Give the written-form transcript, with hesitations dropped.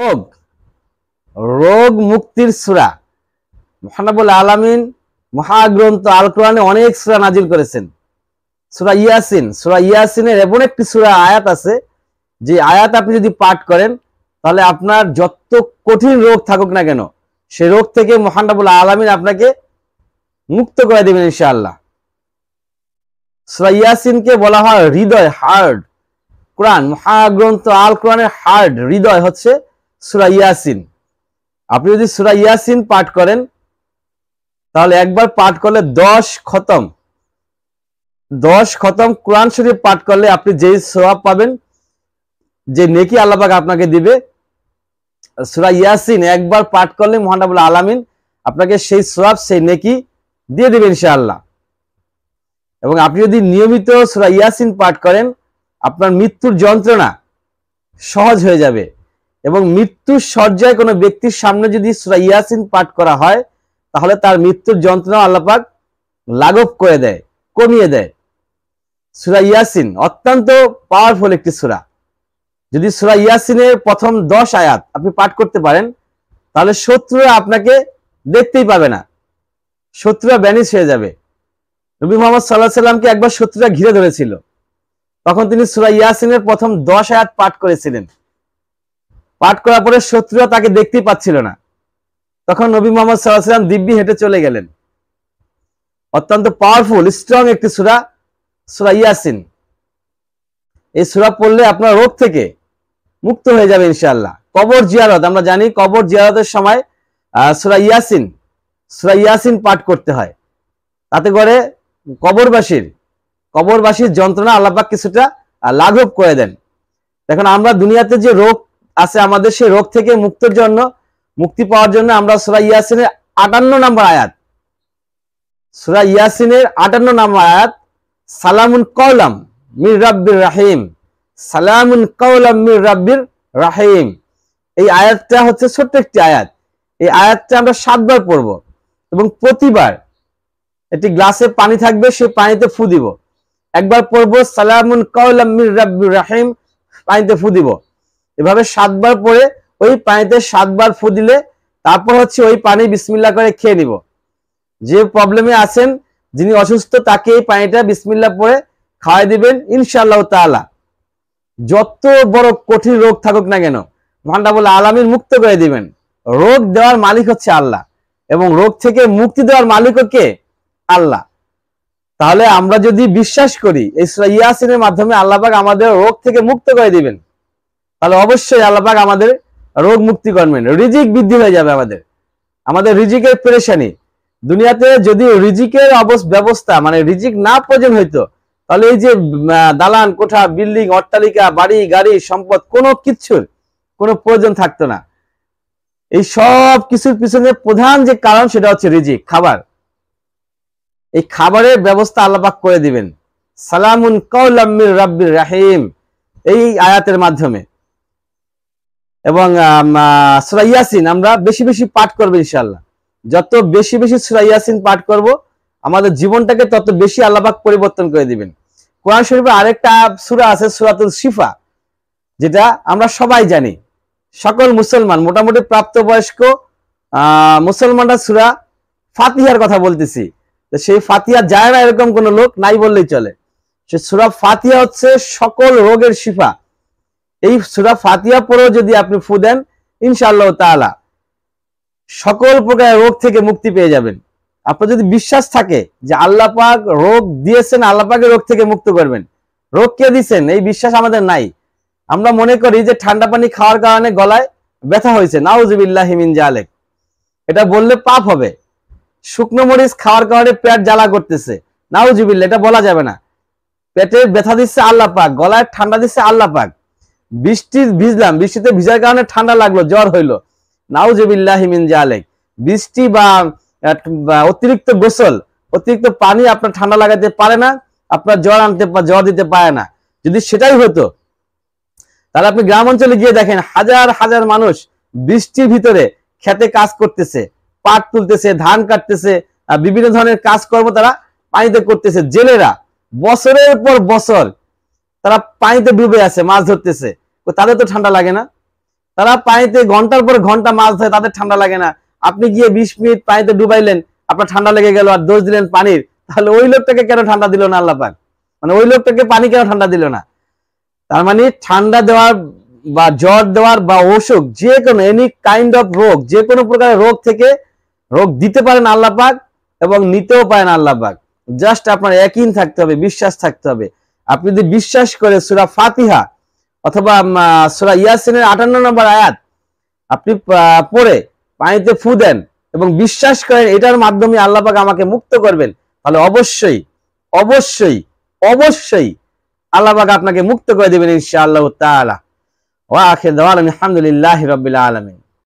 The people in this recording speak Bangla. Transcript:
রোগ রোগ মুক্তির সূরা। মহানবুল আলামিন মহাগ্রন্থ আল কোরআনে অনেক সূরা নাজিল করেছেন। সূরা ইয়াসিনের এমন একটি সূরা আয়াত আছে যে আয়াত আপনি যদি পাঠ করেন তাহলে আপনার যত কঠিন রোগ থাকুক না কেন সে রোগ থেকে মহানবুল আলামিন আপনাকে মুক্ত করে দেবেন ইনশাআল্লাহ। সূরা ইয়াসিনকে বলা হয় হৃদয়, হার্ট। কোরআন মহাগ্রন্থ আল কোরআনের হার্ট, হৃদয় হচ্ছে সূরা ইয়াসিন। আপনি যদি সূরা ইয়াসিন পাঠ করেন তাহলে একবার পাঠ করলে 10 খতম কোরআন শরীফ পাঠ করলে আপনি যেই সওয়াব পাবেন, যে নেকি আল্লাহ পাক আপনাকে দিবে, সূরা ইয়াসিন একবার পাঠ করলে মহানবুল আলামিন আপনাকে সেই সওয়াব, সেই নেকি দিয়ে দিবেন ইনশাআল্লাহ। এবং আপনি যদি নিয়মিত সূরা ইয়াসিন পাঠ করেন আপনার মৃত্যুর যন্ত্রণা সহজ হয়ে যাবে। এবং মৃত্যুর শয্যায় কোনো ব্যক্তির সামনে যদি সূরা ইয়াসিন পাঠ করা হয় তাহলে তার মৃত্যুর যন্ত্রণা আল্লাহ পাক লাঘব করে দেয়, কমিয়ে দেয়। সূরা ইয়াসিন অত্যন্ত পাওয়ারফুল একটি সূরা। যদি সূরা ইয়াসিনের প্রথম 10 আয়াত আপনি পাঠ করতে পারেন তাহলে শত্রুরা আপনাকে দেখতেই পাবে না, শত্রুরা ব্যানিশ হয়ে যাবে। নবী মুহাম্মদ সাল্লাল্লাহু আলাইহি সাল্লামকে একবার শত্রুরা ঘিরে ধরেছিল, তখন তিনি সূরা ইয়াসিনের প্রথম 10 আয়াত পাঠ করেছিলেন। পাঠ করার পরে শত্রুরা তাকে দেখতেই পাচ্ছিল না, তখন নবী মুহাম্মদ সাল্লাল্লাহু আলাইহি সাল্লাম দিব্যি হেঁটে চলে গেলেন। অত্যন্ত পাওয়ারফুল স্ট্রং একটি সূরা, সূরা ইয়াসিন। এই সূরা পড়লে আপনার রোগ থেকে মুক্ত হয়ে যাবে ইনশাআল্লাহ। কবর জিয়ারত, আমরা জানি কবর জিয়ারতের সময় সূরা ইয়াসিন পাঠ করতে হয়, তাতে করে কবরবাসীর যন্ত্রণা আল্লাহ পাক কিছুটা লাঘব করে দেন। দেখুন আমরা দুনিয়াতে যে রোগ আছে আমাদের, সেই রোগ থেকে মুক্তি পাওয়ার জন্য আমরা সূরা ইয়াসিনের 58 নম্বর আয়াত, সালামুন কাওলাম মির রাব্বির রাহিম, সালামুন কাওলাম মির রাব্বির রাহিম। এই আয়াতটা হচ্ছে ছোট্ট একটি আয়াত। এই আয়াতটা আমরা 7 বার পড়ব এবং প্রতিবার একটি গ্লাসে পানি থাকবে, সেই পানিতে ফু দিব। একবার পড়ব সালামুন কাওলাম মির রাব্বির রাহিম, পানিতে ফু দিব। এভাবে 7 বার পড়ে ওই পানিতে 7 বার ফু দিলে তারপর হচ্ছে ওই পানি বিসমিল্লাহ করে খেয়ে নিব। যে প্রবলেমে আছেন, যিনি অসুস্থ, তাকে এই পানিটা বিসমিল্লাহ পড়ে খাওয়াই দিবেন ইনশাআল্লাহ তাআলা। যত বড় কঠিন রোগ থাকুক না কেন মহানবুল আলামিন মুক্ত করে দিবেন। রোগ দেওয়ার মালিক হচ্ছে আল্লাহ এবং রোগ থেকে মুক্তি দেওয়ার মালিকও কে? আল্লাহ। তাহলে আমরা যদি বিশ্বাস করি এই সূরা ইয়াসিনের মাধ্যমে আল্লাহ পাক আমাদের রোগ থেকে মুক্ত করে দিবেন, তাহলে অবশ্যই আল্লাহ পাক আমাদের রোগ মুক্তি করবেন। রিজিক বৃদ্ধি হয়ে যাবে, আমাদের রিজিকের পেরেশানি। দুনিয়াতে যদি রিজিকের ব্যবস্থা মানে রিজিক না প্রয়োজন হইতো তাহলে এই যে দালান কোঠা, বিল্ডিং, অট্টালিকা, বাড়ি গাড়ি, সম্পদ কোনো কিছুর কোনো প্রয়োজন থাকতো না। এই সব কিছুর পিছনে প্রধান যে কারণ সেটা হচ্ছে রিজিক, খাবার। এই খাবারের ব্যবস্থা আল্লাহ পাক করে দিবেন সালামুন কাওলাম মির রাব্বির রাহিম এই আয়াতের মাধ্যমে। এবং সূরা ইয়াসিন আমরা বেশি বেশি পাঠ করব ইনশাআল্লাহ। যত বেশি বেশি সূরা ইয়াসিন পাঠ করব আমাদের জীবনটাকে তত বেশি আল্লাহ পাক পরিবর্তন করে দিবেন। কোরআন শরীফে আরেকটা সূরা আছে সূরাতুল শিফা, যেটা আমরা সবাই জানি। সকল মুসলমান, মোটামুটি প্রাপ্তবয়স্ক মুসলমানরা সূরা ফাতিহার কথা বলতেছি, সেই ফাতিহা যায় না এরকম কোন লোক নাই বললেই চলে। সে সূরা ফাতিহা হচ্ছে সকল রোগের শিফা। এই সূরা ফাতিহা পড়েও যদি আপনি ফু দেন ইনশাআল্লাহ তাআলা সকল প্রকার রোগ থেকে মুক্তি পেয়ে যাবেন। আপনার যদি বিশ্বাস থাকে যে আল্লাহ পাক রোগ দিয়েছেন, আল্লাহ পাকে রোগ থেকে মুক্ত করবেন। রোগ কে দিয়েছেন এই বিশ্বাস আমাদের নাই। আমরা মনে করি যে ঠান্ডা পানি খাওয়ার কারণে গলায় ব্যথা হয়েছে, নাউযুবিল্লাহি মিন যালিক, এটা বললে পাপ হবে। শুকনো মরিচ খাওয়ার কারণে পেট জ্বালা করতেছে, নাউযুবিল্লাহ, এটা বলা যাবে না। পেটে ব্যথা দিচ্ছে আল্লাহ পাক, গলায় ঠান্ডা দিচ্ছে আল্লাহ পাক। বৃষ্টিতে ভিজার কারণে ঠান্ডা লাগলো, জ্বর হইলো, নাউযুবিল্লাহি মিন যালিক। বৃষ্টি বা অতিরিক্ত গোসল, অতিরিক্ত পানি আপনার ঠান্ডা লাগাতে পারে না, আপনার জ্বর দিতে পারে না। যদি সেটাই হতো তাহলে আপনি গ্রাম অঞ্চলে গিয়ে দেখেন হাজার হাজার মানুষ বৃষ্টির ভিতরে খেতে কাজ করতেছে, পাট তুলতেছে, ধান কাটতেছে, বিভিন্ন ধরনের কাজকর্ম তারা পানিতে করতেছে। জেলেরা বছরের পর বছর তারা পানিতে ডুবে আছে, মাছ ধরতেছে, তাদের তো ঠান্ডা লাগে না। তারা পানিতে ঘন্টার পর ঘন্টা মাছ ধরে, তাদের ঠান্ডা লাগে না। আপনি গিয়ে 20 মিনিট পানিতে ডুবাইলেন, আপনার ঠান্ডা লেগে গেল, আর দোষ দিলেন পানির, তাহলে ওই লোকটাকে কেন ঠান্ডা দিল না আল্লাহ পাক? মানে ওই লোকটাকে পানি কেন ঠান্ডা দিল না? তার মানে ঠান্ডা দেওয়ার বা জ্বর দেওয়ার বা অসুখ, যে কোনো এনি কাইন্ড অফ রোগ, যে কোনো প্রকারের রোগ থেকে রোগ দিতে পারেন আল্লাহ পাক এবং নিতেও পারেন আল্লাহ পাক। জাস্ট আপনার ইয়াকিন থাকতে হবে, বিশ্বাস থাকতে হবে। আপনি যদি বিশ্বাস করে সূরা ফাতিহা অথবা সূরা ইয়াসিনের 58 নম্বর আয়াত আপনি পড়ে পানিতে ফু দেন এবং বিশ্বাস করেন এটার মাধ্যমে আল্লাহ পাক আমাকে মুক্ত করবেন, তাহলে অবশ্যই অবশ্যই অবশ্যই আল্লাহ পাক আপনাকে মুক্ত করে দেবেন ইনশাআল্লাহ তাআলা। ওয়া আখির দাওয়ানা আলহামদুলিল্লাহি রাব্বিল আলামিন।